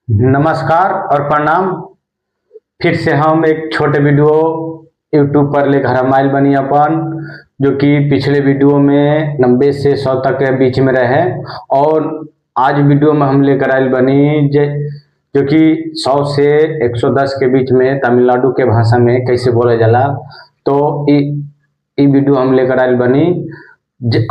नमस्कार और प्रणाम। फिर से हम एक छोटे वीडियो यूट्यूब पर लेकर हम आइल बनी अपन, जो कि पिछले वीडियो में 90 से 100 तक के बीच में रहे। और आज वीडियो में हम लेकर आइल बनी जो कि 100 से 110 के बीच में तमिलनाडु के भाषा में कैसे बोला जाला। तो ये वीडियो हम लेकर आइल बनी।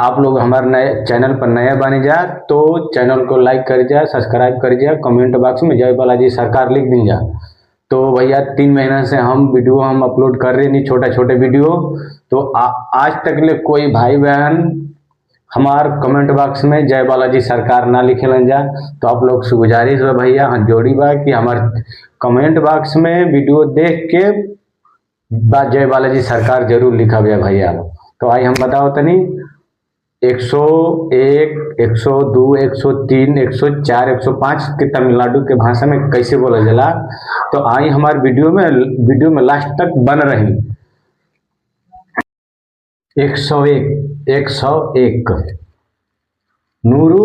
आप लोग हमारे नए चैनल पर नए बने जा तो चैनल को लाइक कर जा, सब्सक्राइब कर जा, कमेंट बॉक्स में जय बालाजी सरकार लिख दी जा। तो भैया 3 महीना से हम वीडियो अपलोड कर रहे नहीं, छोटे छोटे वीडियो। तो आज तक ले कोई भाई बहन हमार कमेंट बॉक्स में जय बालाजी सरकार ना लिखे जा। तो आप लोग से गुजारिश है भैया, हाथ जोड़ी बा कि हमार कमेंट बॉक्स में वीडियो देख के बात जय बालाजी सरकार जरूर लिखा भैया। तो आई हम बताओ तनी 101, 102, 103, 104, 105 के तमिलनाडु के भाषा में कैसे बोला जाला। तो आई हमारे वीडियो में लास्ट तक बन रही। 101, 101 नूरू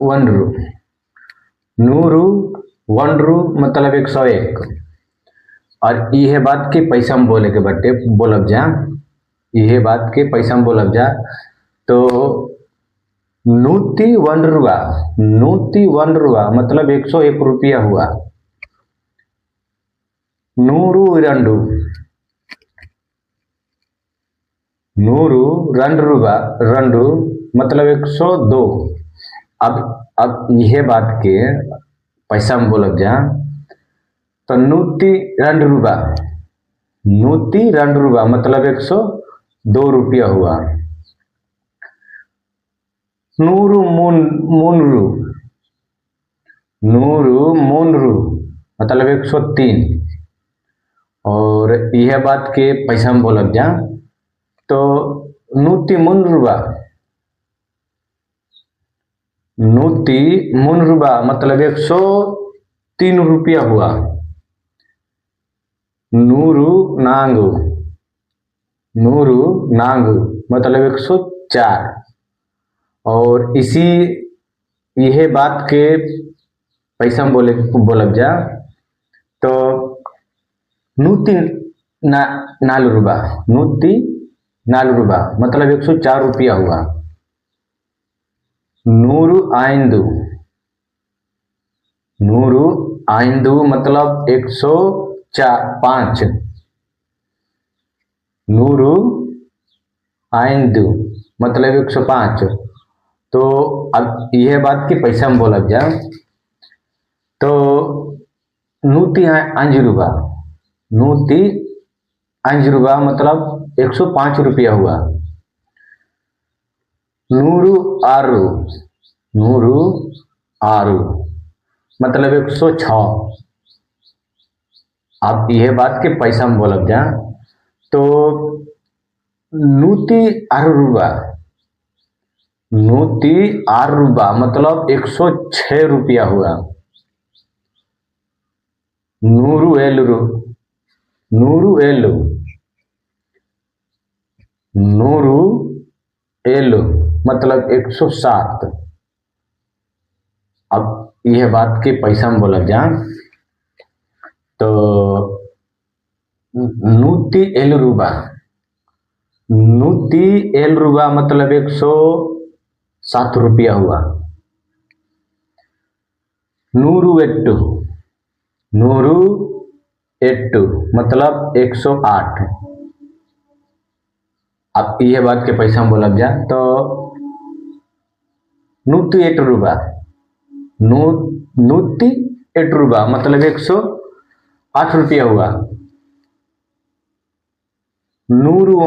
वनरू, नूरू वनरू मतलब 101। और यह बात के पैसा में बोले के बटे बोलब जा, यह बात के पैसा में बोलब जा। तो नूती 1 रुपया मतलब 101 रुपया हुआ। नूरू रंडू, नूरू रंडू मतलब 102। अब यह बात के पैसा में बोलब जा। तो नूती रंड रुपया मतलब 102 रुपया हुआ। नूरू मुनरू मतलब 103। और यह बात के पैसा में बोलब जा। तो नूती मुनरुबा मतलब 103 रुपया हुआ। नूरू नांगू मतलब 104। और इसी यह बात के पैसा में बोलब जा। तो नूती नालू रुपया मतलब 104 रुपया हुआ। नूरू आइंदू मतलब 105। नूरू आइंदू मतलब 105। तो अब यह बात की पैसा में बोला जा। तो नूती अंज रुपया मतलब 105 रुपया हुआ। नूरू आरू मतलब 106। अब यह बात के पैसा में बोलब जा। तो नूती आरू रुपया मतलब 106 रुपया हुआ। नूरू एलू मतलब 107। अब यह बात के पैसा में बोला जा। तो नूती एल रुपया मतलब 107 रुपया हुआ। नूरू एट्टू मतलब 108। अब यह बात के पैसा में बोलब जा। तो नूती 8 रुपया मतलब 108 रुपया हुआ। नूरू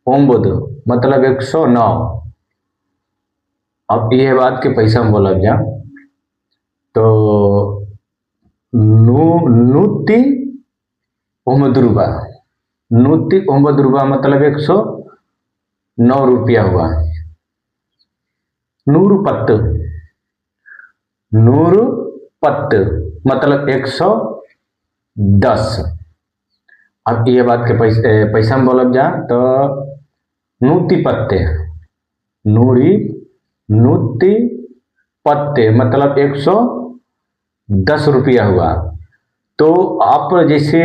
ओम्बद मतलब 109। अब यह बात के पैसा में बोलब जा। तो नूती 9 रुपया मतलब 109 रुपया हुआ। नूरू पत्त मतलब 110। अब यह बात के पैसा में बोलब जा। तो नूती पत्ते नूती पत्ते मतलब 110 रुपया हुआ। तो आप जैसे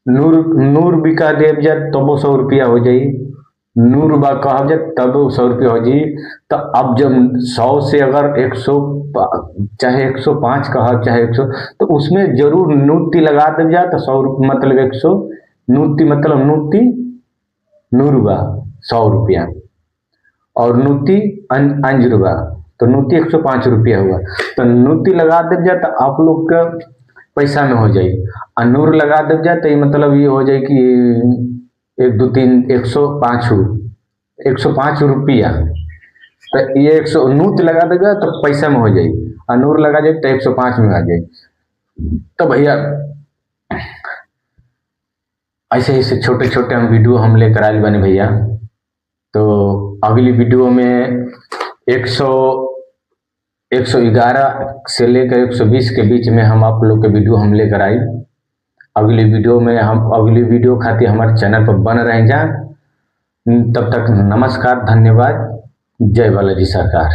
नूर बिका देव जा तब वो 100 रुपया हो जाई, नूर बा कहब जा तब 100 रुपया हो जाई। तो अब जब 100 से अगर 100 चाहे 105 कहब चाहे 100, तो उसमें जरूर नूती लगा देव जा तो 100 मतलब 100 नूती मतलब नूती नूर बा 100 रुपया और नूती अंज रुपया, तो नूती 105 रुपया हुआ। तो नूती लगा देव जा तो आप लोग का पैसा में हो जाए, और नूर लगा देव जा तो ये मतलब ये हो जाए कि 1 2 3 105 रुपया। तो ये 100 नूत लगा देगा तो पैसा में हो जाए, और नूर लगा जाए तो 105 में आ जाए। तो भैया ऐसे ऐसे छोटे छोटे हम वीडियो हम लेकर आए बने भैया। तो अगली वीडियो में 111 से लेकर 120 के बीच में हम आप लोग के वीडियो हम लेकर आई। अगली वीडियो में हम अगली वीडियो खातिर हमारे चैनल पर बन रहे जा। तब तक नमस्कार, धन्यवाद, जय बालाजी सरकार।